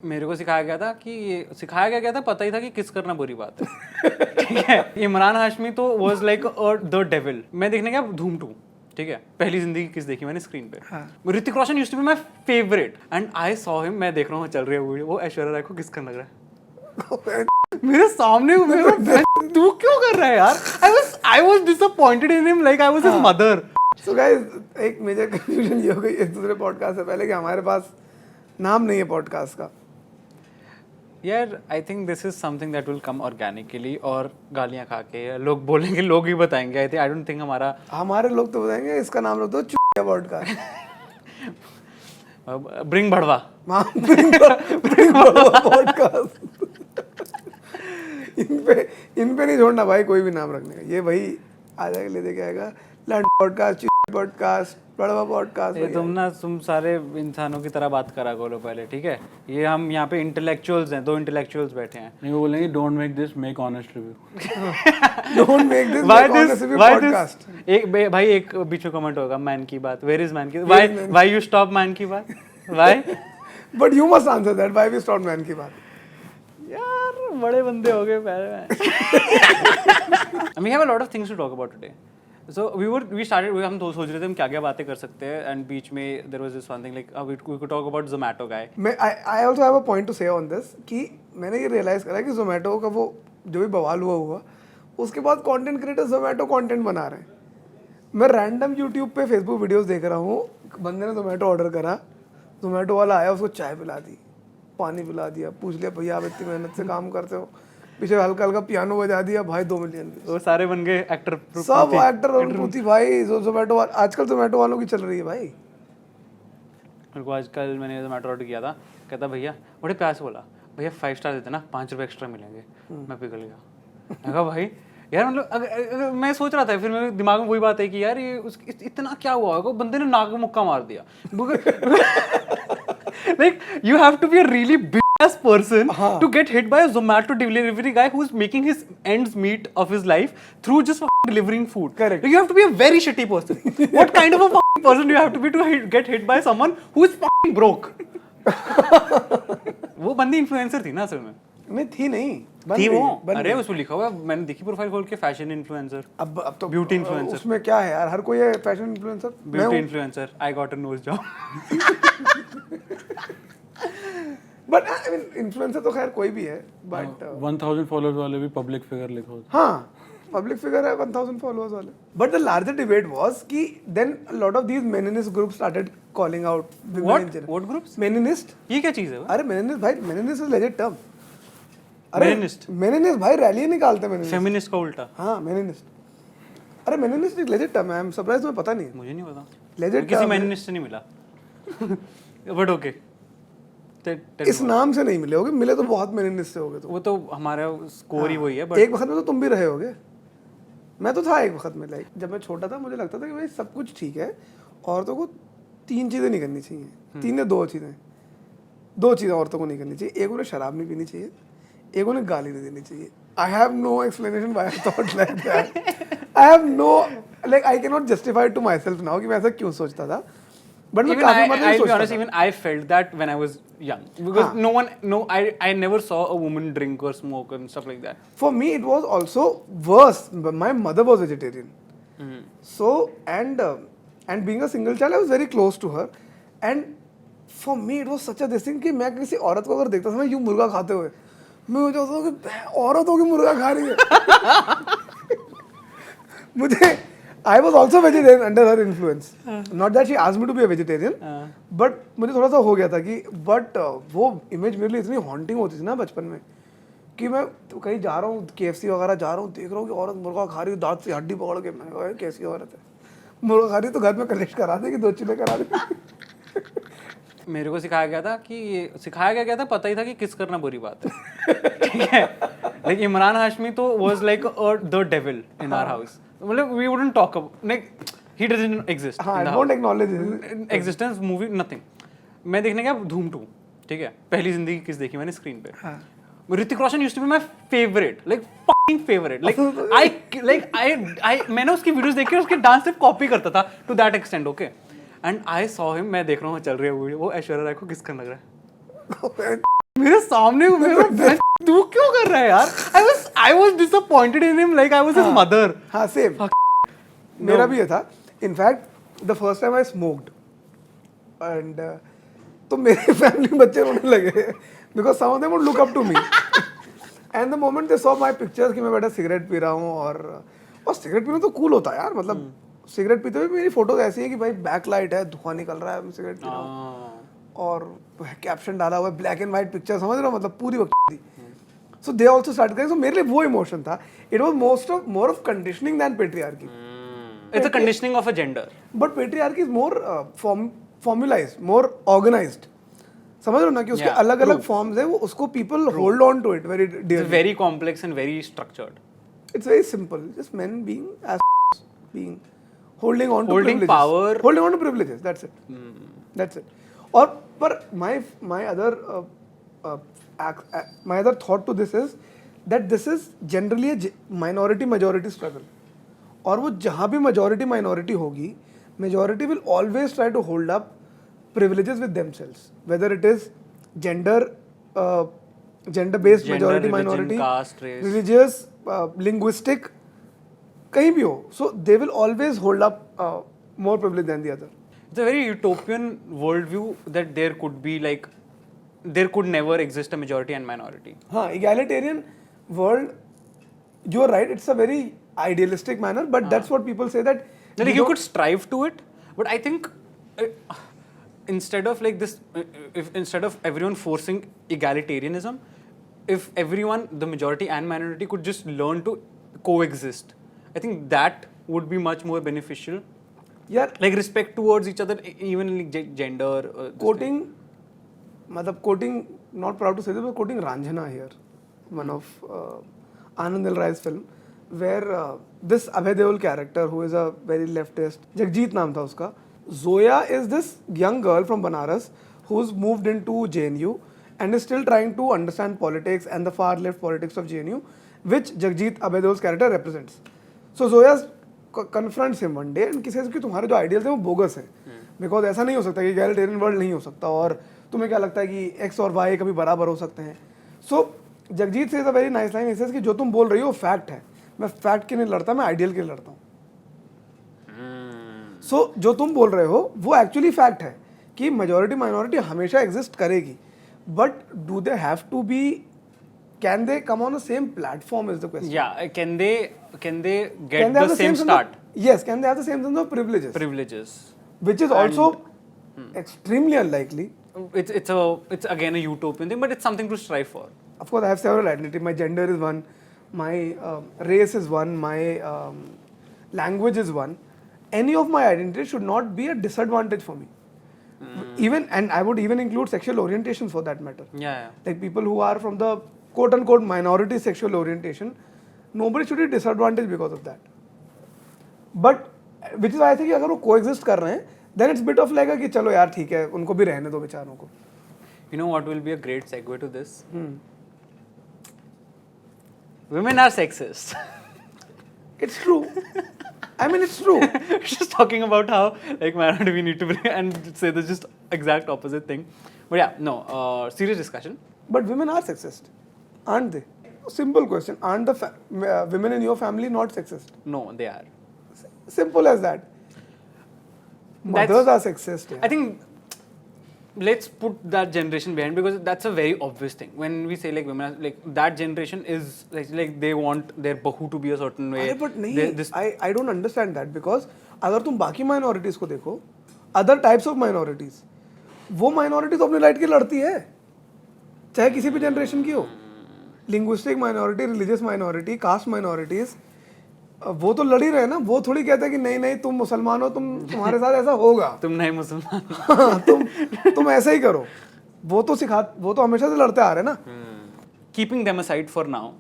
मेरे को सिखाया गया था पता ही था कि किस करना बुरी बात है। ठीक है, इमरान हाशमी तो वाज लाइक द डेविल। मैं देखने गया धूम 2, ठीक है, पहली जिंदगी किस देखी मैंने स्क्रीन पे। हाँ। Hrithik Roshan used to be my favourite and I saw him. मैं देख रहा हूँ चल रही है वीडियो, वो ऐश्वर्या राय को किस करने लग रहा है मेरे सामने। तू क्यों कर रहा है यार? I was disappointed in him, like I was his mother. So guys, एक मेजर कंफ्यूजन ये हो गई इस दूसरे पॉडकास्ट से पहले कि हमारे पास नाम नहीं है पॉडकास्ट का। यार I think this is something that will come organically, और गालियां खा के लोग बोलेंगे, लोग ही बताएंगे। आई डोंट थिंक हमारे लोग तो बताएंगे इसका नाम रख दो चुतिया पॉडकास्ट। ब्रिंग भड़वा पॉडकास्ट। इन पे नहीं छोड़ना भाई कोई भी नाम रखने का। ये भाई आ जाएगा, ले देके आएगा लैंड पॉडकास्ट, पॉडकास्ट, बड़वा पॉडकास्ट। ये तुम सारे इंसानों की तरह बात करा करो पहले, ठीक है? ये हम यहाँ पे इंटेलेक्चुअल्स हैं, 2 इंटेलेक्चुअल्स बैठे हैं। नहीं, वो बोलेंगे don't make this, make honest review. Don't make this, make honest review podcast. एक भाई एक बीच में कमेंट होगा, Mann Ki Baat, where is Mann Ki, why you stop Mann Ki Baat, why? But you must answer that, why we stop Mann Ki Baat. यार बड़े बंदे हो गए पहले। We have a lot of things to talk about today. So we started, हम तो सोच रहे थे हम क्या बातें कर सकते हैं, and बीच में there was this one thing like we could talk about Zomato guy. I also have a point to say on this कि मैंने ये realize करा कि Zomato का वो जो भी बवाल हुआ उसके बाद content creators Zomato content बना रहे हैं। मैं random YouTube पे Facebook वीडियोस देख रहा हूँ, बंदे ने Zomato ऑर्डर करा, Zomato वाला आया, उसको चाय पिला दी, पानी पिला दिया, पूछ लिया भैया आप इतनी मेहनत से काम करते हो, पीछे हल्का हल्का पियानो बजा दिया, भाई 2 मिलियन। वो सारे बन गए एक्टर, सब एक्टर और पूथी भाई। Zomato आजकल Zomato वालों की चल रही है भाई। मेरे को आजकल मैंने Zomato ऑर्डर किया था, कहता भैया, बड़े प्यार से बोला, भैया 5 स्टार देते ना, 5 रुपये एक्स्ट्रा मिलेंगे। मैं पिघल गया। मैं कहा भाई यार, मतलब अगर मैं सोच रहा था, फिर मेरे दिमाग में वही बात है कि यार ये इतना क्या हुआ होगा, बंदे ने नाक में मुक्का मार दिया। Like you have to be a really big ass person to get hit by a Zomato delivery guy who's making his ends meet of his life through just delivering food. Correct. Like, you have to be a very shitty person. What kind of a person do you have to be to get hit by someone who is broke? वो बंदी influencer थी ना असल में? नहीं थी, नहीं थी वो। अरे उसमें लिखा हुआ, मैंने देखी प्रोफाइल खोल के, फैशन इन्फ्लुएंसर। अब तो ब्यूटी इन्फ्लुएंसर। उसमें क्या है यार, हर कोई है fashion influencer. Beauty influencer, I got a nose job. But I mean influencer तो खैर कोई भी है, बट 1000 फॉलोअर्स वाले भी पब्लिक फिगर लिखो। हाँ, पब्लिक फिगर है 1000 फॉलोअर्स वाले। But the larger debate was कि then a lot of these meninist groups started calling out what groups? Meninist. ये क्या चीज है? अरे मेनिनिस्ट भाई, meninist is legit term. Meninist भाई रैली निकालते हैं। फेमिनिस्ट का उल्टा। हाँ, मेनिनिस्ट। अरे मेनिनिस्ट एक लेजिट टर्म है। आई एम सरप्राइज, तुम्हें पता नहीं? मुझे नहीं पता, लेजिट किसी मेनिनिस्ट से नहीं मिला। बट ओके, इस नाम से नहीं मिले होगे, मिले तो बहुत मेनिनिस्ट से होगे। तो वो तो हमारा स्कोर ही वही है। बट एक वक्त में तो तुम भी रहे होगे, मैं तो था एक वक्त में। लाइक जब मैं छोटा था मुझे लगता था कि भाई सब कुछ ठीक है, औरतों को 3 चीज़ें नहीं करनी चाहिए। 3 या 2 चीज़ें, 2 चीज़ें औरतों को नहीं करनी चाहिए। एक, उन्हें शराब नहीं पीनी चाहिए, एक, उन्हें गाली नहीं देनी चाहिए। I have no explanation why I thought like that. I have no, like I can not justify to my self now कि मैं ऐसा क्यों सोचता था। बट मैं काफी मतलब I'll be honest, even I felt that when I was young, because I never saw a woman drink or smoke and stuff like that. For me it was also worse. My mother was vegetarian. So and being a single child I was very close to her, and for me it was such a this thing कि मैं किसी औरत को अगर देखता था ना यूं मुर्गा खाते हुए, मैं हो जाता था कि औरत होगी मुर्गा खा रही है। मुझे I was also vegetarian under her influence. Not that she asked me to be a vegetarian, but मुझे थोड़ा सा हो गया था कि वो इमेज मेरे लिए इतनी हॉन्टिंग होती थी ना बचपन में कि मैं तो कहीं जा रहा हूँ, KFC वगैरह जा रहा हूँ, देख रहा हूँ कि औरत मुर्गा खा रही है, दांत से हड्डी पकड़ के। मैं कहा कैसी औरत है, मुर्गा खा रही है तो घर में कलेक्ट करा देगी, 2 चूल्हे करा देगी। मेरे को सिखाया गया था पता ही था कि किस करना बुरी बात है। ठीक है, लाइक इमरान हाशमी तो was like the devil in our house. मतलब we wouldn't talk about, like he doesn't exist. हाँ, I don't acknowledge his existence, movie, nothing. मैं देखने गया धूम 2, ठीक है, पहली जिंदगी किस देखी मैंने स्क्रीन पे। हाँ. ऋतिक रोशन used to be my favorite, like fucking favorite. Like मैंने उसकी वीडियोस देखी और उसके डांस स्टेप कॉपी करता था to that extent, okay. And I saw him, मैं देख रहा हूँ चल रही है वीडियो, वो ऐश्वर्या राय को किस करने लग रहा है। मेरे सामने तू क्यों कर रहा है यार? I was disappointed in him, like I was his mother. हाँ सेम मेरा भी ये था. In fact the first time I smoked and तो मेरे फैमिली में बच्चे रोने लगे because some of them would look up to me and the moment they saw my pictures कि मैं बेटा सिगरेट पी रहा हूँ और सिगरेट पीना तो कूल होता है यार. मतलब सिगरेट पीते हुए मेरी फोटोज ऐसी है कि भाई बैक लाइट है, धुआं निकल रहा है, मैं सिगरेट पी रहा हूँ और कैप्शन डाला हुआ है, ब्लैक एंड व्हाइट पिक्चर, समझ रहे हो, मतलब पूरी वक्त थी. सो दे आल्सो स्टार्ट करें. सो मेरे लिए वो इमोशन था. It was more of conditioning than patriarchy. It's a conditioning of a gender. But patriarchy is more formulised, more organised. समझ रहे हो ना कि उसके अलग अलग फॉर्म्स है, वो उसको people hold on to it very It's dearly. very complex and very structured. It's very simple. Just men being being holding on to Holding privileges. power. Holding on to privileges. That's it. That's it. Or but my other my other thought to this is that this is generally a minority majority struggle. और वो जहाँ भी majority minority होगी, majority will always try to hold up privileges with themselves. Whether it is gender based Gender, majority religion, minority, caste, race. religious, linguistic, कहीं भी हो. So they will always hold up more privilege than the other. It's a very utopian worldview that there could be like, there could never exist a majority and minority. हाँ, egalitarian world, you're right, it's a very idealistic manner, but that's what people say that Like you could strive to it, but I think instead of like this, if instead of everyone forcing egalitarianism, if everyone, the majority and minority, could just learn to coexist, I think that would be much more beneficial. यार Like respect towards each other, even like gender. quoting, मतलब quoting, not proud to say this, but quoting Ranjana here, one of Anand L. Rai's film, where this Abhay Deol character, who is a very leftist, Jagjit नाम था उसका, Zoya is this young girl from Banaras who's moved into JNU and is still trying to understand politics and the far left politics of JNU, which Jagjit Abhay Deol's character represents. So Zoya confronts him one day and he says कि तुम्हारे जो ideals हैं वो bogus हैं, because ऐसा नहीं हो सकता कि egalitarian वर्ल्ड नहीं हो सकता, और तुम्हें क्या लगता है कि एक्स और वाई कभी बराबर हो सकते हैं. सो जगजीत से वेरी नाइस लाइन इज कि जो तुम बोल रही हो फैक्ट है, मैं फैक्ट के लिए लड़ता, मैं आइडियल के लिए लड़ता हूँ. सो जो तुम बोल रहे हो वो एक्चुअली फैक्ट है कि मेजोरिटी माइनॉरिटी हमेशा एग्जिस्ट करेगी, but do they have to be, can they come on the same platform is the question. Yeah, can they get the same start? Yes, can they have the same sense of privileges? Which is also extremely unlikely. It's again a utopian thing, but it's something to strive for. Of course, I have several identities. My gender is one, my race is one, my language is one. Any of my identities should not be a disadvantage for me. Even, and I would even include sexual orientation for that matter. Yeah. Like people who are from the quote-unquote minority sexual orientation, nobody should be disadvantaged because of that. But which is why I think कि अगर वो coexist कर रहे हैं, then it's bit of like कि चलो यार ठीक है, उनको भी रहने दो बेचारों को. You know what will be a great segue to this? Women are sexist. It's true. I mean, it's true. Just talking about how like minority we need to bring and say the just exact opposite thing. But yeah, no, serious discussion. But women are sexist, aren't they? Simple question. Aren't the women in your family not sexist? No, they are. Simple as that. Mothers are sexist. Yeah. I think let's put that generation behind, because that's a very obvious thing. When we say like women are, like that generation is like they want their bahu to be a certain way. अरे but नहीं, I don't understand that, because अगर तुम बाकी minorities को देखो, other types of minorities, वो minority तो अपनी right के लड़ती है, चाहे किसी भी generation की हो. Linguistic minority, religious minority, caste minorities, वो तो लड़ ही रहे हैं ना. वो थोड़ी कहते हैं कि नहीं नहीं तुम मुसलमान हो, तुम्हारे साथ ऐसा होगा, तुम नहीं मुसलमान. तुम ऐसा ही करो. वो तो हमेशा से लड़ते आ रहे हैं ना. Keeping them aside for now,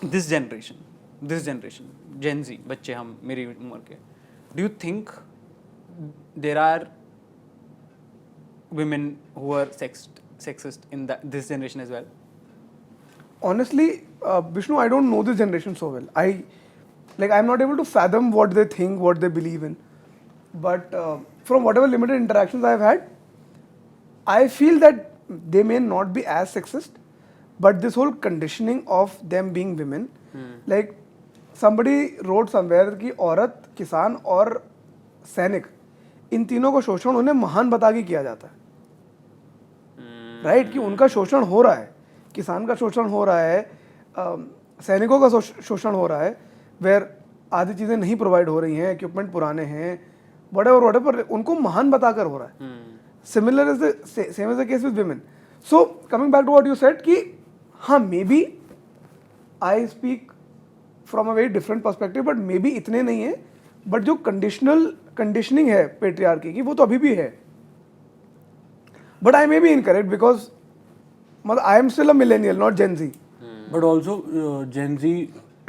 this generation, Gen Z, बच्चे हम मेरी उम्र के, do you think there are women who are sexist in this generation as well? Honestly, Vishnu, I don't know this generation so well. I'm not able to fathom what they think, what they believe in. But from whatever limited interactions I've had, I feel that they may not be as sexist, but this whole conditioning of them being women, like somebody wrote somewhere कि औरत, किसान और सैनिक इन तीनों का शोषण उन्हें महान बता के किया जाता है, राइट? कि उनका शोषण हो रहा है, किसान का शोषण हो रहा है, सैनिकों का शोषण हो रहा है, वेयर आधी चीज़ें नहीं प्रोवाइड हो रही हैं, इक्विपमेंट पुराने हैं, whatever, उनको महान बताकर हो रहा है. Similar is the same as the case with women. So coming back to what you said कि हाँ, maybe I speak from a very different perspective, but maybe इतने नहीं है, but जो conditioning है patriarchy की वो तो अभी भी है. But I may be incorrect because मतलब I am still a millennial, not Gen Z. But also Gen Z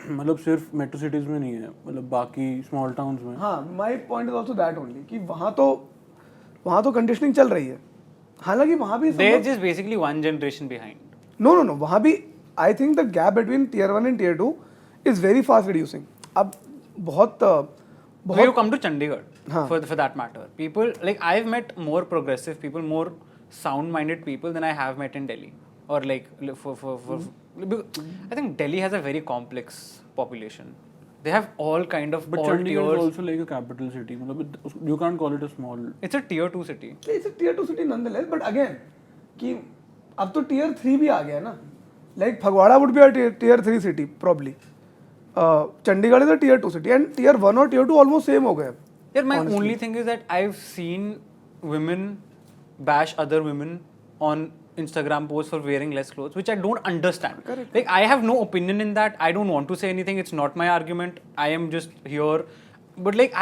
मतलब सिर्फ मेट्रो सिटीज में नहीं है, मतलब बाकी स्मॉल टाउन्स में. हाँ, my point is also that only कि वहाँ तो कंडीशनिंग चल रही है, हालांकि वहाँ भी They're just basically one generation behind. No वहाँ भी I think the gap between tier 1 and tier 2 is very fast reducing. अब बहुत You come to Chandigarh for that matter. People like I've met more progressive people, more sound-minded people than I have met in Delhi. Or like I think Delhi has a very complex population. They have all kind of But all Chandigarh tiers. is also like a capital city. मतलब you can't call it a small. It's a tier 2 city. It's a tier 2 city nonetheless, but again कि अब तो tier 3 भी आ गया ना, like Phagwara would be a tier 3 city probably. Chandigarh is a tier 2 city and tier 1 और tier 2 almost same हो गए. Yeah, my only thing is that I've seen women bash other women on Instagram posts for wearing less clothes, which I don't understand. Correct. Like I have no opinion in that. I don't want to say anything. It's not my argument. I am just here. But like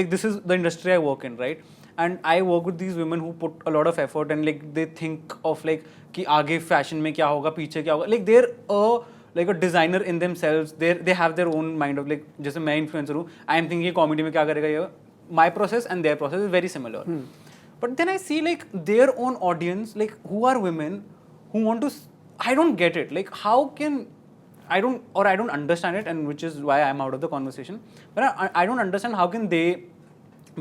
like this is the industry I work in, right? And I work with these women who put a lot of effort and like they think of like कि आगे fashion में क्या होगा, पीछे क्या होगा. Like they're like a designer in themselves. They have their own mind of like जैसे मैं influencer हूँ. I am thinking comedy में क्या करेगा ये. My process and their process is very similar. But then I see like their own audience, like who are women who want to. I don't get it. Like how can I don't understand it, and which is why I'm out of the conversation. But I don't understand how can they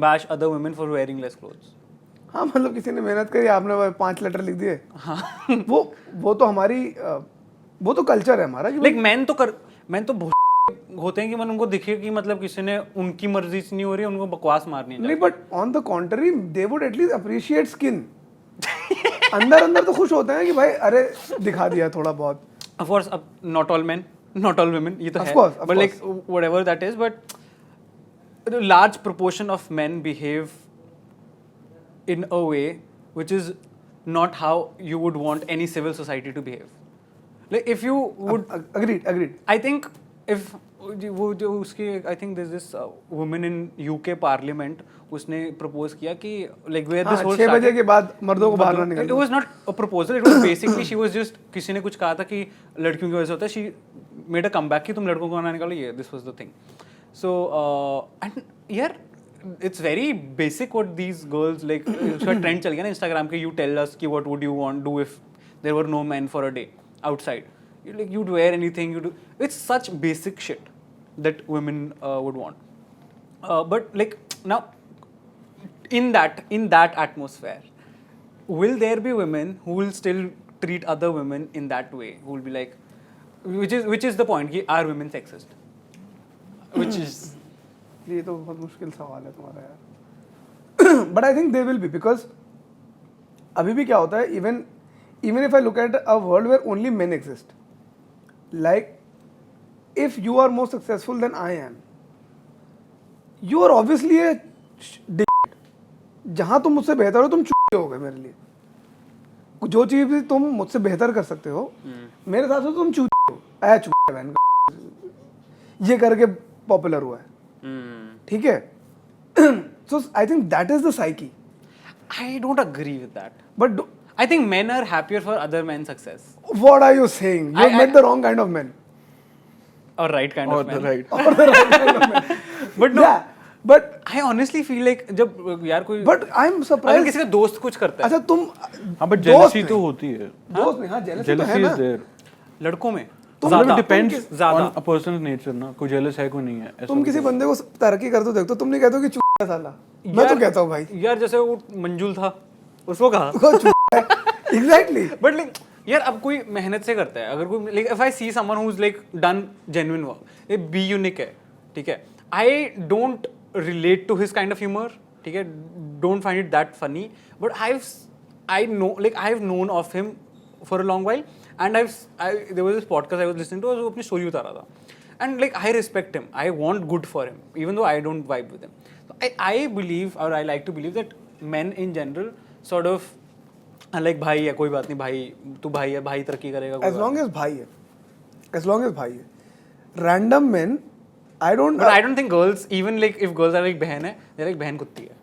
bash other women for wearing less clothes. हाँ, मतलब किसी ने मेहनत करी, आपने 5 letter लिख दिए. हाँ. वो तो हमारी वो तो कल्चर है हमारा. Like men तो होते हैं कि मन उनको दिखे कि मतलब किसी ने उनकी मर्जी से नहीं हो रही है, उनको बकवास मारनी है. नहीं, but on the contrary they would at least appreciate skin. अंदर तो खुश होते हैं कि भाई अरे दिखा दिया थोड़ा बहुत. Of course, not all men, not all women. ये तो है. Of but like whatever that is, but a large proportion of men behave in a way which is not how you would want any civil society to behave. Like if you would. Agreed. I think if वो जो उसकी I think there's this woman in UK Parliament, उसने propose किया कि like where this whole 6 बजे के बाद मर्दों को बाहर ना निकलना. It was not a proposal. It was basically she was just किसी ने कुछ कहा था कि लड़कियों की वजह से होता है. She made a comeback कि तुम लड़कों को ना निकालो. ये this was the thing. So and yeah, it's very basic what these girls like. उसका trend चल गया ना Instagram के. You tell us कि what would you want do if there were no men for a day outside. Like you'd wear anything you do. It's such basic shit that women would want. But like now, in that atmosphere, will there be women who will still treat other women in that way? Who will be like, which is the point? कि are women sexist? Which is ये तो बहुत मुश्किल सवाल है तुम्हारा यार. But I think they will be because अभी भी क्या होता है, even if I look at a world where only men exist, like if you are more successful than I am, you are obviously a dick. जहाँ तुम मुझसे बेहतर हो तुम चूहे हो गए मेरे लिए. जो चीज़ भी तुम मुझसे बेहतर कर सकते हो मेरे साथ तुम चूहे हो. चूहे बहन ये करके पॉपुलर हुआ है. ठीक है. So I think that is the psyche. I don't agree with that. But I think men are happier for other men's success. What are you saying? You met the wrong kind of men. Or right kind of men. Or the right kind of men. But no. Yeah, but I honestly feel like जब यार कोई. But I'm surprised. अगर किसी का दोस्त कुछ करता है. अच्छा तुम. हाँ but jealousy तो होती है. दोस्त नहीं, हाँ jealousy तो है Jealousy ना. is there. लड़कों में. ज़्यादा depends on a person's nature ना. कोई jealous है कोई नहीं है. तुम किसी बंदे को तरक्की करते हो देखते हो, तुम नहीं कहते हो कि चूहा साला. मैं तो कहता हूँ भाई. यार जैसे वो मंजुल था, उसको कहा. एग्जैक्टली. बट लाइक यार अब कोई मेहनत से करता है, अगर कोई like if I see someone who is like done genuine work, ये बी यूनिक है, ठीक है, I don't relate to his kind of humour, ठीक है, don't find it that funny, but I know like I have known of him for a long while and there was this podcast I was listening to, वो अपनी story बता रहा था, and like I respect him, I want good for him even though I don't vibe with him. So I believe, or I like to believe that men in general sort of are like भाई है, कोई बात नहीं भाई, तू भाई है, भाई तरक्की करेगा, as long as भाई है, as long as भाई है. Random men, I don't. but I don't think girls, even like if girls are like बहन है, they're like बहन कुत्ती है.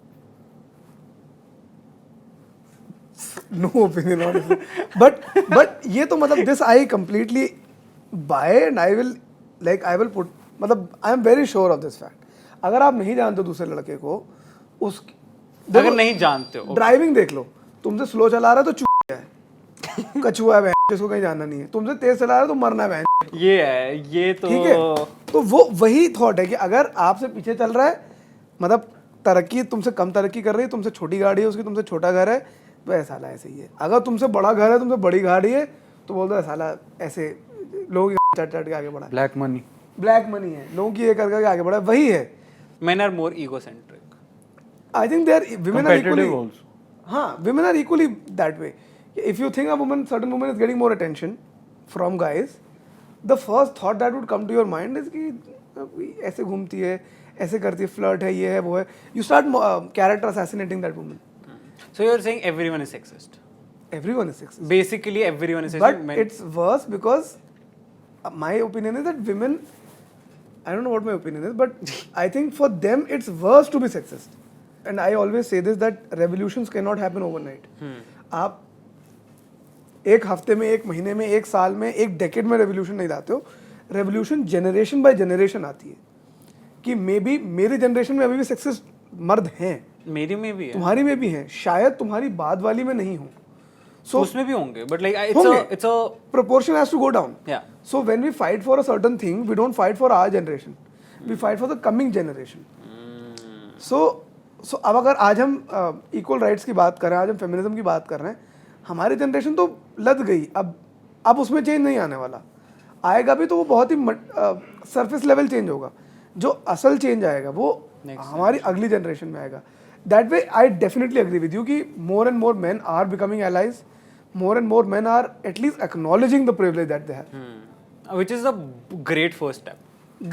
No opinion on it. But ये तो मतलब this I completely buy and I will put, मतलब I am very sure of this fact. अगर आप नहीं जानते हो दूसरे लड़के को, अगर नहीं जानते हो, ड्राइविंग देख लो, तुमसे स्लो चला रहा है तो चूतिया है, कछुआ है, जिसको कहीं जाना नहीं है, तुमसे तेज चला रहा है तो मरना है. ये है, ये तो ठीक है, तो वो वही थॉट है कि अगर आपसे पीछे चल रहा है, मतलब तरक्की तुमसे कम तरक्की कर रही है, तुमसे छोटी गाड़ी है उसकी, तुमसे छोटा घर है, वह साला ऐसे ही है. अगर तुमसे बड़ा घर है, तुमसे बड़ी गाड़ी है, तो बोलते हैं साला ऐसे लोगों की चट चट के आगे बढ़ा, ब्लैक मनी है, लोगों की ये करके आगे बढ़ा. वही है. men are more egocentric. I think women are equally. competitive also. हाँ, women are equally that way. If you think certain woman is getting more attention from guys, the first thought that would come to your mind is कि ऐसे घूमती है, ऐसे करती है, flirt है, ये है, वो है. You start character assassinating that woman. So you're saying everyone is sexist? Everyone is sexist. Basically everyone is sexist. But it's worse because my opinion is that women, I don't know what my opinion is, but I think for them it's worse to be sexist. And I always say this, that revolutions cannot happen overnight. आप एक हफ्ते में, एक महीने में, एक साल में, एक डेकेड में रेवोल्यूशन नहीं लाते हो. रेवोल्यूशन जनरेशन बाय जनरेशन आती है. कि मे बी मेरी जनरेशन में अभी भी सेक्सिस्ट मर्द हैं, मेरी में भी है, तुम्हारी में भी हैं, शायद तुम्हारी बाद वाली में नहीं हो. So उसमें भी होंगे, but like it's a proportion has to go down. Yeah. So when we fight for a certain thing, we don't fight for our generation. We fight for the coming generation. So अब अगर आज हम equal rights की बात कर रहे हैं, आज हम feminism की बात कर रहे हैं, हमारी जनरेशन तो लद गई. अब उसमें चेंज नहीं आने वाला. आएगा भी तो वो बहुत ही सरफेस लेवल चेंज होगा. जो असल चेंज आएगा वो हमारी अगली जनरेशन में आएगा. That way, I definitely agree with you कि more and more men are becoming allies. More and more men are at least acknowledging the privilege that they have. Which is a great first step.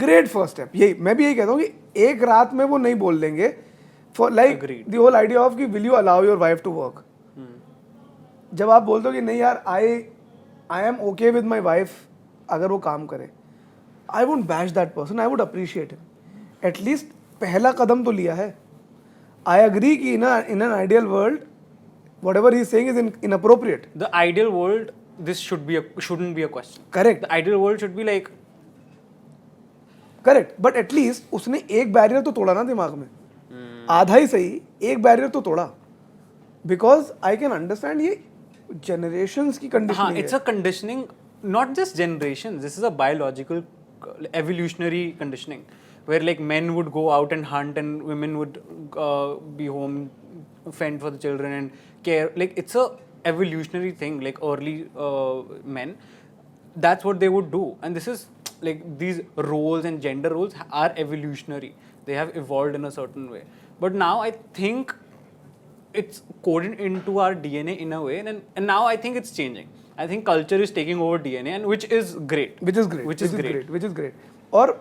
Great first step. यही मैं भी यही कहता हूँ कि एक रात में वो नहीं बोल देंगे. For like Agreed. the whole idea of कि will you allow your wife to work? जब आप बोलते हो कि नहीं यार I am okay with my wife अगर वो काम करे, I won't bash that person. I would appreciate him. At least पहला कदम तो लिया है. I agree कि in an ideal world, whatever he is saying is inappropriate. The ideal world, this shouldn't be a question. Correct. The ideal world should be like. Correct. But at least उसने एक barrier तो तोड़ा ना दिमाग में. आधा ही सही, एक बैरियर तो तोड़ा. Because I can understand ये generations की conditioning है. It's a conditioning, not just generations. This is a biological, evolutionary conditioning. Where like men would go out and hunt and women would be home, fend for the children and care. Like it's a evolutionary thing. Like early men, that's what they would do. And this is like these roles and gender roles are evolutionary. They have evolved in a certain way. But now I think it's coded into our DNA in a way, and now I think it's changing. I think culture is taking over DNA, and which is great. Which is great. और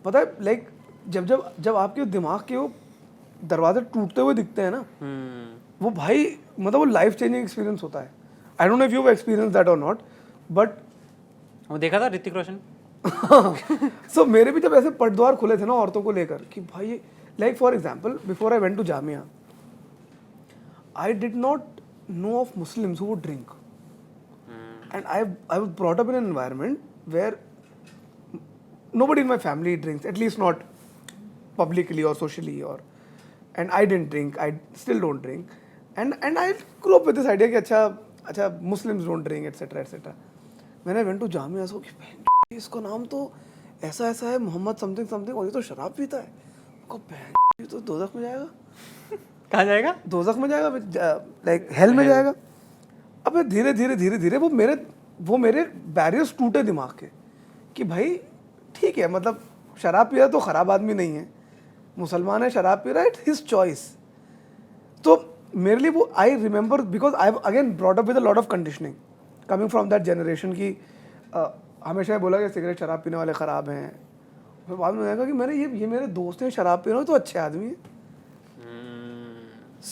पता है like जब आपके दिमाग के वो दरवाजे टूटते हुए दिखते हैं ना, वो भाई मतलब वो लाइफ चेंजिंग एक्सपीरियंस होता है. I don't know if you have experience that और नॉट, बट वो देखा था ऋतिक रोशन. सो मेरे भी जब ऐसे पटद्वार खुले थे ना औरतों को लेकर कि भाई like for example before I went to Jamia, I did not know of Muslims who would drink, and I was brought up in an environment where nobody in my family drinks, at least not publicly or socially, and I didn't drink, I still don't drink, and I grew up with this idea कि अच्छा Muslims don't drink etc. When I went to Jamia, so कि इसका नाम तो ऐसा है Mohammad something और ये तो शराब पीता है, को ये तो दोज़ख में जाएगा. कहाँ जाएगा? दोज़ख में जाएगा, लाइक हेल में जाएगा. अब धीरे धीरे धीरे धीरे वो मेरे बैरियर्स टूटे दिमाग के कि भाई ठीक है, मतलब शराब पी रहा है तो ख़राब आदमी नहीं है, मुसलमान है शराब पी रहा है, इट्स हिज चॉइस। तो मेरे लिए वो I remember because I again brought up with a lot of conditioning coming from that generation की हमेशा बोला कि सिगरेट शराब पीने वाले ख़राब हैं। फिर बाद में लगा कि मेरे ये मेरे दोस्त हैं शराब पी रहे हो तो अच्छे आदमी हैं।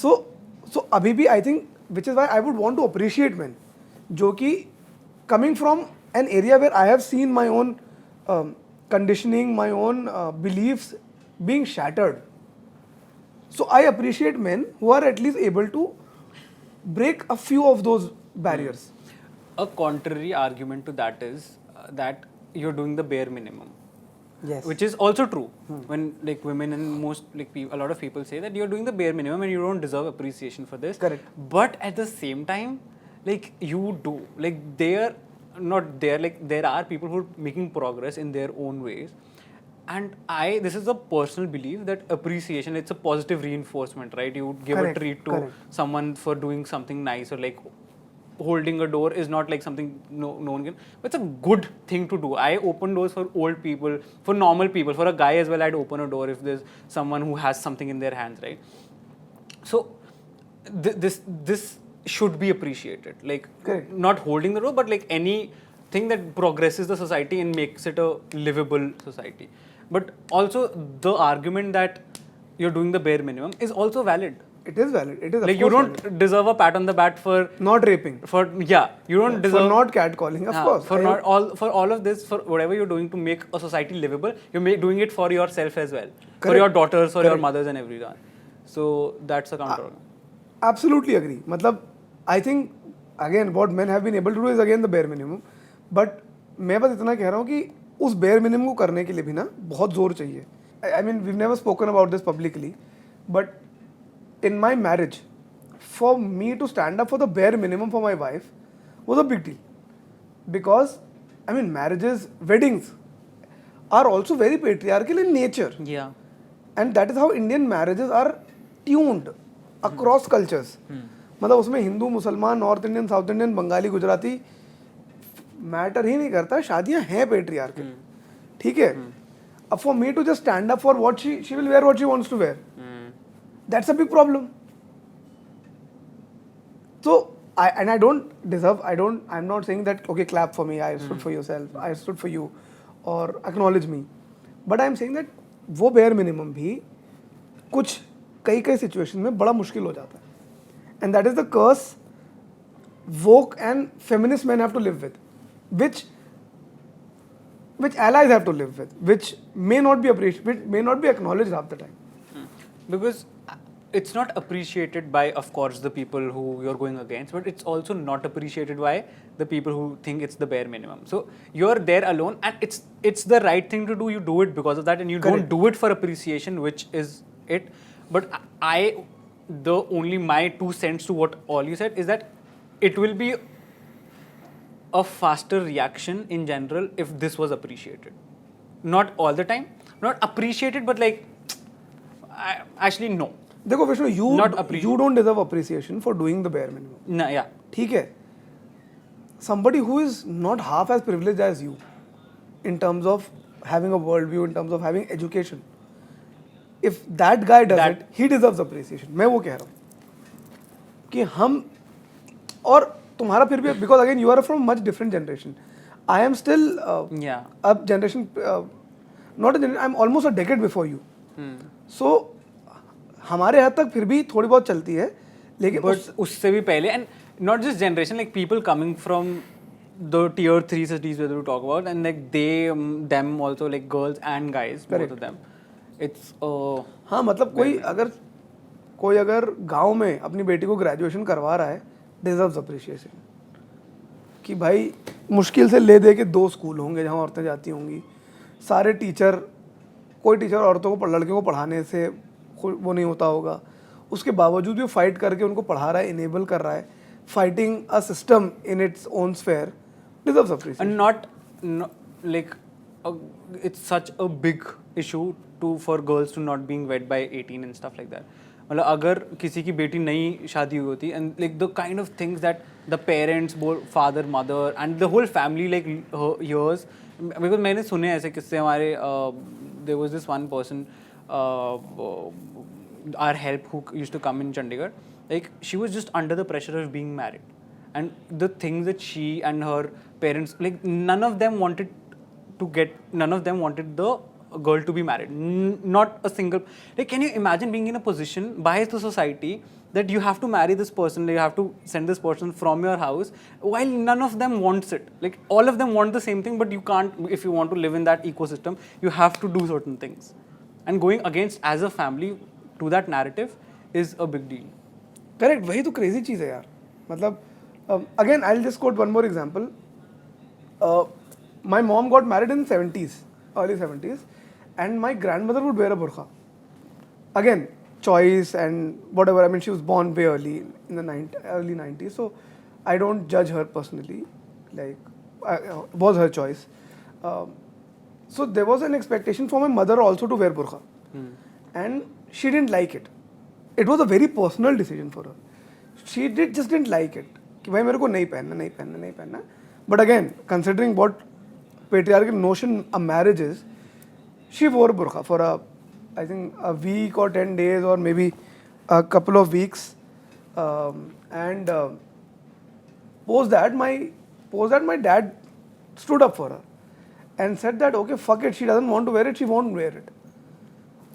सो अभी भी I think which is why I would want to appreciate man जो कि coming from an area where I have seen my own conditioning, my own beliefs being shattered. So I appreciate men who are at least able to break a few of those barriers. A contrary argument to that is that you're doing the bare minimum. Yes. Which is also true. When like women and most like a lot of people say that you're doing the bare minimum and you don't deserve appreciation for this. Correct. But at the same time, like you do. Like there are people who are making progress in their own ways. And this is a personal belief that appreciation, it's a positive reinforcement, right? You give Correct, a treat to correct. someone for doing something nice, or like holding a door is not like something no one can, but it's a good thing to do. I open doors for old people, for normal people, for a guy as well. I'd open a door if there's someone who has something in their hands, right? So this should be appreciated, like Correct. not holding the door, but like anything that progresses the society and makes it a livable society. But also the argument that you're doing the bare minimum is also valid. It is valid. It is of Like you course don't valid. deserve a pat on the back for Not raping. You don't deserve For not catcalling, of course. for all of this, for whatever you're doing to make a society livable, you're doing it for yourself as well, for Correct. your daughters, for your Correct. mothers and everyone. So that's a counter. Absolutely agree. मतलब I think again what men have been able to do is again the bare minimum. But मैं बस इतना कह रहा हूँ कि उस bare minimum को करने के लिए भी ना बहुत जोर चाहिए. I mean we've never spoken about this publicly, but in my marriage, for me to stand up for the bare minimum for my wife was a big deal. Because I mean marriages, weddings are also very patriarchal in nature. Yeah. And that is how Indian marriages are tuned across cultures. मतलब उसमें हिंदू, मुसलमान, north Indian, south Indian, Bengali, Gujarati matter ही नहीं करता, शादियां हैं patriarchal. ठीक है. अब for me to just stand up for what she will wear what she wants to wear, that's a big problem. So I don't deserve, I'm not saying that okay clap for me, I stood for yourself, I stood for you, or acknowledge me, but I'm saying that वो bare minimum भी कुछ कई situation में बड़ा मुश्किल हो जाता है. And that is the curse woke and feminist men have to live with, which allies have to live with, which may not be appreciated, which may not be acknowledged half the time. Because it's not appreciated by, of course, the people who you're going against, but it's also not appreciated by the people who think it's the bare minimum. So you're there alone, and it's the right thing to do. You do it because of that, and you Correct. don't do it for appreciation, which is it. But my 2 cents to what all you said is that it will be a faster reaction in general if this was appreciated. Not all the time, not appreciated, but like, actually no. देखो Vishnu, you don't deserve appreciation for doing the bare minimum. No, yeah. ठीक है. Somebody who is not half as privileged as you in terms of having a worldview, in terms of having education, if that guy does it, he deserves appreciation. मैं वो कह रहा हूँ कि हम, और तुम्हारा फिर भी, because again you are from much different generation. I am still a generation, not a generation, I'm almost a decade before you. So हमारे हद तक फिर भी थोड़ी बहुत चलती है, लेकिन उससे भी पहले, and not just generation, like people coming from the tier 3 cities where we talk about, and like them also, like girls and guys, both of them. It's हाँ, मतलब कोई अगर गांव में अपनी बेटी को ग्रेजुएशन करवा रहा है, deserves appreciation. कि भाई मुश्किल से ले दे के 2 स्कूल होंगे जहाँ औरतें जाती होंगी, सारे टीचर, कोई टीचर औरतों को, लड़कियों को पढ़ाने से वो नहीं होता होगा, उसके बावजूद भी फाइट करके उनको पढ़ा रहा है, इनेबल कर रहा है, fighting a system in its own sphere, deserves appreciation. And not like it's such a big issue for girls to not being wed by 18 and stuff like that. मतलब अगर किसी की बेटी नई शादी हुई होती and like the kind of things that the parents father mother and the whole family like hears, because मैंने सुने ऐसे किस्से हमारे there was this one person our help who used to come in Chandigarh, like she was just under the pressure of being married, and the things that she and her parents, like none of them wanted the girl to be married. Not a single, like can you imagine being in a position by the society that you have to marry this person, you have to send this person from your house, while none of them wants it. Like all of them want the same thing, but you can't. If you want to live in that ecosystem, you have to do certain things, and going against as a family to that narrative is a big deal. Correct, वही तो crazy चीज़ है यार. मतलब again I will just quote one more example. My mom got married in 70s, early 70s, and my grandmother would wear a burqa. Again, choice and whatever. I mean, she was born way early in the early 90s, so I don't judge her personally. Like, was her choice. So there was an expectation for my mother also to wear burqa, and she didn't like it. It was a very personal decision for her. She just didn't like it. कि भाई मेरे को नहीं पहनना. But again, considering what patriarchal notion a marriage is, she wore burqa for I think a week or 10 days or maybe a couple of weeks, and post that my dad stood up for her and said that okay, fuck it, she doesn't want to wear it, she won't wear it.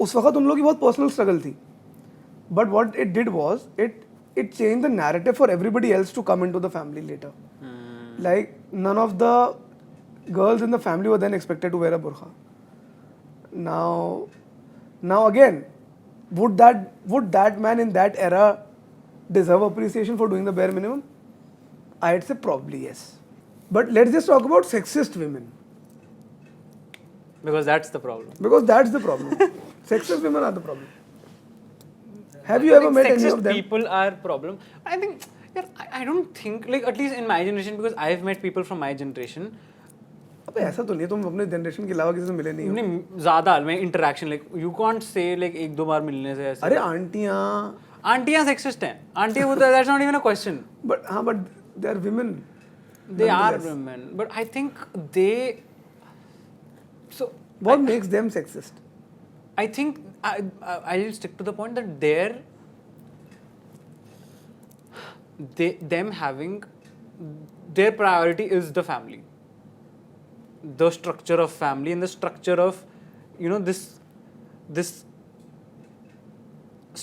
उस वक्त उन लोगों की बहुत personal struggle थी, but what it did was it change the narrative for everybody else to come in to the family later. Like none of the girls in the family were then expected to wear a burqa. now again, would that man in that era deserve appreciation for doing the bare minimum? I'd say probably yes. But let's just talk about sexist women. Because that's the problem. Sexist women are the problem. Have you ever met any sexist of them? People are problem. I think, I don't think, like at least in my generation, because I've met people from my generation. अबे ऐसा तो नहीं, तुम अपने generation के अलावा किसी से मिले नहीं हो? नहीं ज़्यादा में interaction, like you can't say like एक दो बार मिलने से ऐसे. अरे आंटियाँ सेक्सिस्ट हैं. आंटियाँ वो that's not even a question. but they are women. They are women, but I think they. So what makes them sexist? I think I'll stick to the point that them having their priority is the family, the structure of family, and the structure of this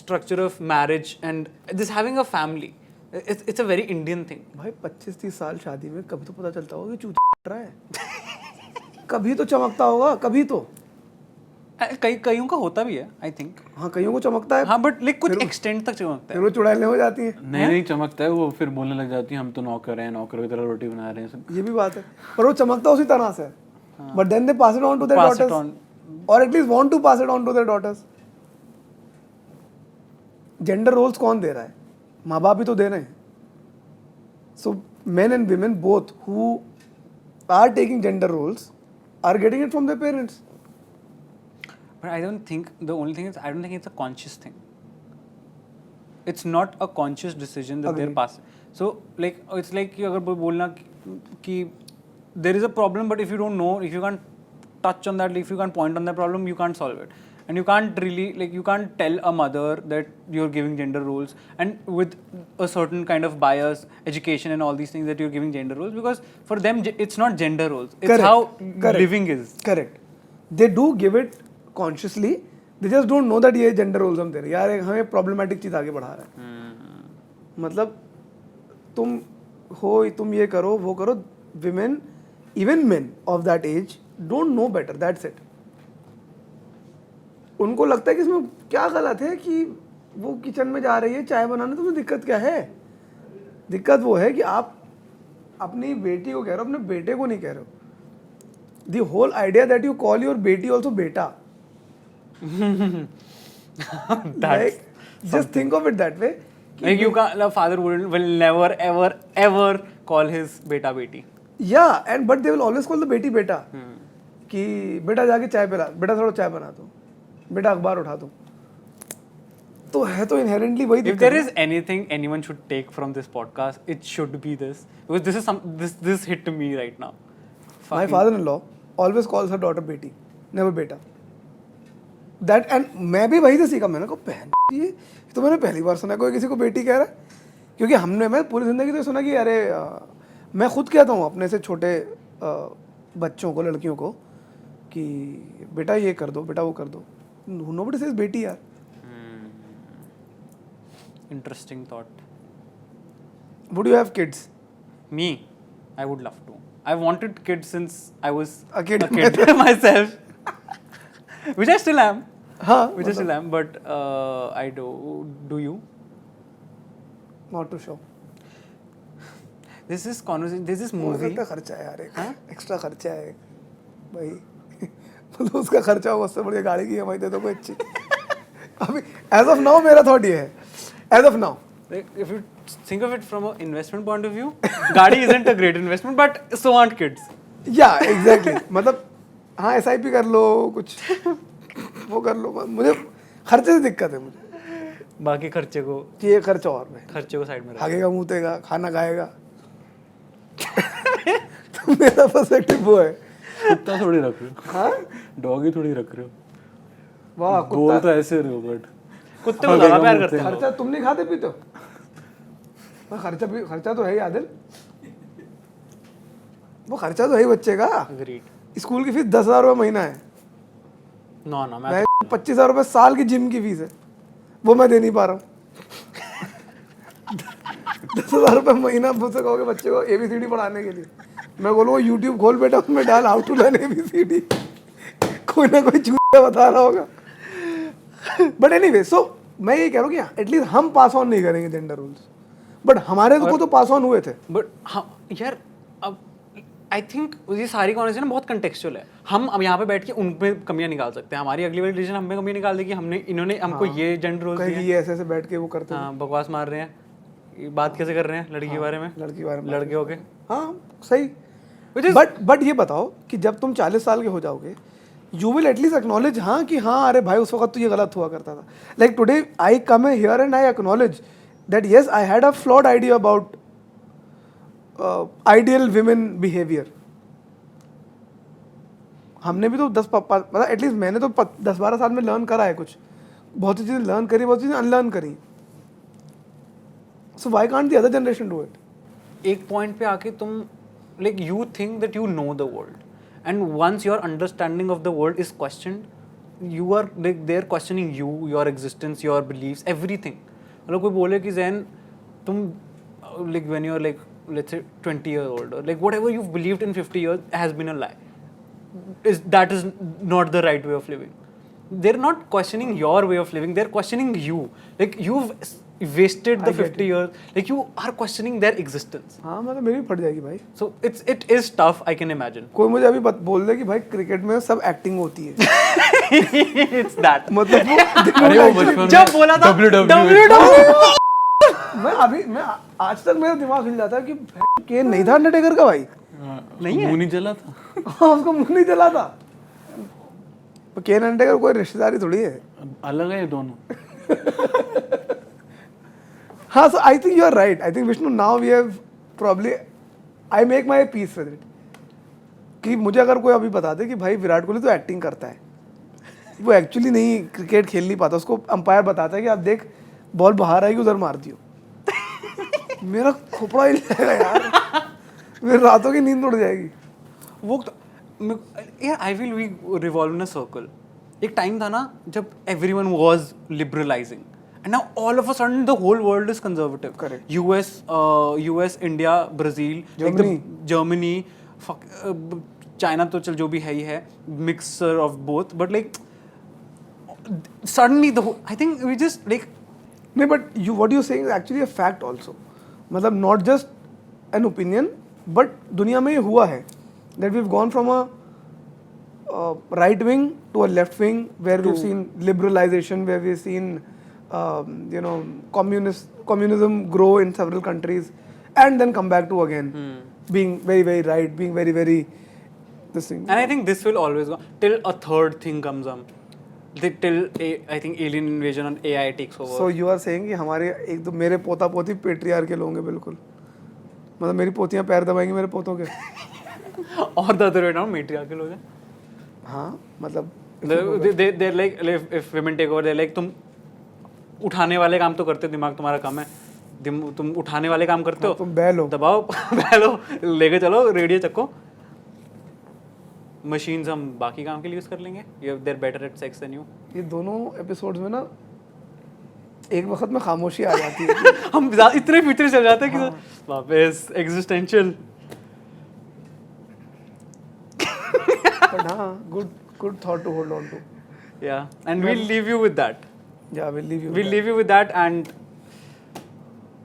structure of marriage, and this having a family. It's a very Indian thing. भाई 25-30 साल शादी में कभी तो पता चलता होगा कि चूत रहा है. कभी तो चमकता होगा, कभी तो. कईयों का होता भी है, आई थिंक. हाँ, कईयों को चमकता है. हाँ, बट लाइक कुछ एक्सटेंट तक चमकता है. फिर वो चुड़ैलें हो जाती हैं. नहीं चमकता है, वो फिर बोलने लग जाती है हम तो नौकर हैं, नौकर की तरह रोटी बना रहे हैं सब. ये भी बात है, पर वो चमकता उसी तरह से. But then they pass it on to their daughters, और at least want to pass it on to their daughters. Gender roles कौन दे रहा है? माँ बाप ही तो दे रहे हैं. So main and women both who are taking gender roles are getting it from their parents. But I don't think, the only thing is, I don't think it's a conscious thing. It's not a conscious decision that they're passing. So, like, it's like you अगर बोलना कि there is a problem, but if you don't know, if you can't touch on that, if you can't point on that problem, you can't solve it. And you can't really, like, you can't tell a mother that you're giving gender roles, and with a certain kind of bias, education and all these things, that you're giving gender roles, because for them, it's not gender roles. It's how living is. Correct. They do give it consciously. They just don't know that ये gender roles हम दे रहे हैं. यार हमें problematic चीज़ आगे बढ़ा रहा है. मतलब तुम ये करो, वो करो. Women, even men of that age, don't know better. That's it. उनको लगता है कि इसमें क्या गलत है कि वो किचन में जा रही है चाय बनाने, तो दिक्कत क्या है? दिक्कत वो है कि आप अपनी बेटी को कह रहे हो, अपने बेटे को नहीं कह रहे हो. The whole idea that you call your बेटी also बेटा. Like, just think of it that way. Like you can't, the father will never ever call his beta beti. Yeah, but they will always call the बेटी बेटा. कि बेटा जाके चाय पिला, बेटा थोड़ा चाय बना दो, बेटा अखबार उठा दो. तो है तो इनहेरेंटली वही If दिक्कत there है। is anything anyone should take from this podcast, it should be this, because this is this hit me right now. My Fucking- father-in-law always calls her daughter बेटी, never बेटा। That and मैं भी वही से सीखा, मैंने कहा बहन ये तो मैंने पहली बार सुना कोई किसी को बेटी कह रहा है, क्योंकि मैं पूरी जिंदगी तो सुना कि अरे मैं खुद कहता हूँ अपने से छोटे बच्चों को, लड़कियों को कि बेटा ये कर दो, बेटा वो कर दो। Nobody says बेटी यार। Interesting thought. Would you have kids? Me, I would love to. I wanted kids since I was A kid myself, which I still am. हाँ, Which I still am, but I do. Do you? Not too sure। This is conversation. This is movie. का खर्चा है यार, एक extra खर्चा है भाई। मतलब उसका खर्चा होगा, उससे बढ़िया गाड़ी की EMI दे दो कोई अच्छी। अभी एज ऑफ नाउ मेरा थॉट ये है, as of now. Like, if you think of it from an investment point of view, Gaadi isn't a great investment, but so aren't kids. या एग्जैक्टली मतलब हाँ SIP कर लो, कुछ वो कर लो, मुझे खर्चे से दिक्कत है मुझे। बाकी खर्चे को कि ये खर्चा और में साइड में रख। भागेगा, मूतेगा, खाना खाएगा। तो मेरा पर्सपेक्टिव वो है। कुत्ता थोड़ी रख रहे हो, हाँ डॉगी थोड़ी रख रहे हो, वाह गोल तो ऐसे रहे हो बट कुत्ते को ज्यादा प्यार करते हैं। खर्चा तुम नहीं खाते पीते हो? खर्चा तो है ही आदिल, वो खर्चा तो है ही बच्चे का। Agreed. स्कूल की फीस 10,000 रुपये महीना है, No, मैं 25,000 रुपये साल की जिम की फीस है, वो मैं दे नहीं पा रहा हूँ। 10,000 रुपये महीना मुझसे कहोगे बच्चे को ABCD पढ़ाने के लिए, मैं बोलूँगा यूट्यूब खोल बेटा, उसमें डाल हाउ टू लर्न ABCD, कोई ना कोई चूतिया बता रहा होगा। बट एनीवे, सो मैं ये कह रहा हूँ कि एटलीस्ट हम पास ऑन नहीं करेंगे जेंडर रूल्स, बट हमारे को तो पास ऑन हुए थे। बट हाँ यार, अब आई थिंक ये सारी कॉन्वर्सेशन बहुत कंटेक्चुअल है। हम अब यहाँ पे बैठ के उन पे कमियां निकाल सकते हैं, हमारी अगली वाली डिसीजन हम पे कमियां निकाल देगी, इन्होंने हमको ये जेंडर रोल कहीं ये ऐसे बैठ के वो करते हैं, हाँ बकवास मार रहे हैं, ये बात कैसे कर रहे हैं लड़की के बारे में, लड़की के बारे में, लड़के हो के। हाँ सही। Which is- बट ये बताओ कि जब तुम 40 साल के हो जाओगे, यू विल एटलीस्ट एक्नॉलेज हाँ कि हाँ अरे भाई उस वक्त तो ये गलत हुआ करता था। Like today I come here and I acknowledge that yes I had a flawed idea about ideal women behaviour. हमने भी तो 10 मतलब एटलीस्ट मैंने तो 10-12 साल में लर्न करा है कुछ, बहुत सी चीज़ें लर्न करी, बहुत सी चीज़ें अनलर्न करी। So why can't the other generation do it? एक पॉइंट पे आके तुम like you think that you know the world, and once your understanding of the world is questioned, you are like they are questioning you, your existence, your beliefs, everything. मतलब कोई बोले कि जैन तुम like when you are like let's say 20 year old, or like whatever you've believed in 50 years has been a lie, that is not the right way of living. They're not questioning your way of living, they're questioning you. Like you've wasted the 50 years, like you are questioning their existence. हाँ मतलब मेरी भी फट जाएगी भाई। So it is tough, I can imagine. कोई मुझे अभी बोल दे कि भाई क्रिकेट में सब एक्टिंग होती है। It's that. मतलब अरे वो बचपन जब बोला था WWE मैं आज तक मेरा दिमाग हिल जाता है कि के नहीं था अंडरटेकर का भाई। नहीं है? मुंह नहीं चला था, हाँ उसका मुंह नहीं चला था। केन अंडरटेकर कोई रिश्तेदारी थोड़ी है। अलग है ये दोनों। हाँ so I think you are right. I think Vishnu now we have probably I make my peace with it कि मुझे अगर कोई अभी बता दे कि भाई विराट कोहली तो एक्टिंग करता है, वो एक्चुअली नहीं क्रिकेट खेल नहीं पाता, उसको अंपायर बताता है कि आप देख बॉल बाहर आएगी उधर मार दियो, मेरा खोपड़ा ही जाएगा यार, मेरी रातों की नींद उड़ जाएगी। वो यार I will we revolve in a circle. एक टाइम था ना जब everyone was liberalising, and now all of a sudden the whole world is conservative. Correct. US, India, Brazil, Germany, China तो चल जो भी है ही है, mixer of both, but like suddenly I think we just like नहीं but you what you saying is actually a fact also, मतलब not just an opinion but दुनिया में ये हुआ है that we have gone from a right wing to a left wing where we have seen liberalisation, where we have seen you know communism grow in several countries and then come back to again being very right, being very this thing. and I think this will always go till a third thing comes up. till I think alien invasion and AI takes over. So you are saying कि हमारे एक तो मेरे पोता पोती patriarchal होंगे बिल्कुल, मतलब मेरी पोतियां पैर दबाएंगी मेरे पोतों के। और the other way around, matriarchal हो जाए। हाँ मतलब They're like, if women take over, they're like, तुम उठाने वाले काम तो करते हो, दिमाग तुम्हारा कम है, तुम उठाने वाले काम करते हो, तुम बैल हो। दबाओ बैलो, लेके चलो, रेडियो चक्को। मशीन्स हम बाकी काम के लिए यूज कर लेंगे। They're better at sex than you। ये दोनों एपिसोड्स में ना एक वक्त में खामोशी आ जाती है। हम इतने फ्यूचर चल जाते हैं कि वापस एग्जिस्टेंशियल। बट हाँ, good thought to hold on to. Yeah, and we'll leave you with that. या will leave you. We'll leave you with that and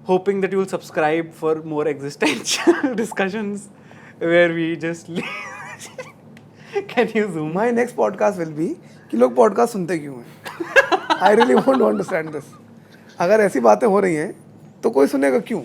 hoping that you'll subscribe for more existential discussions where we just Can you zoom? My next podcast will be कि लोग podcast सुनते क्यों हैं। I really want to understand this. अगर ऐसी बातें हो रही हैं तो कोई सुनेगा क्यों?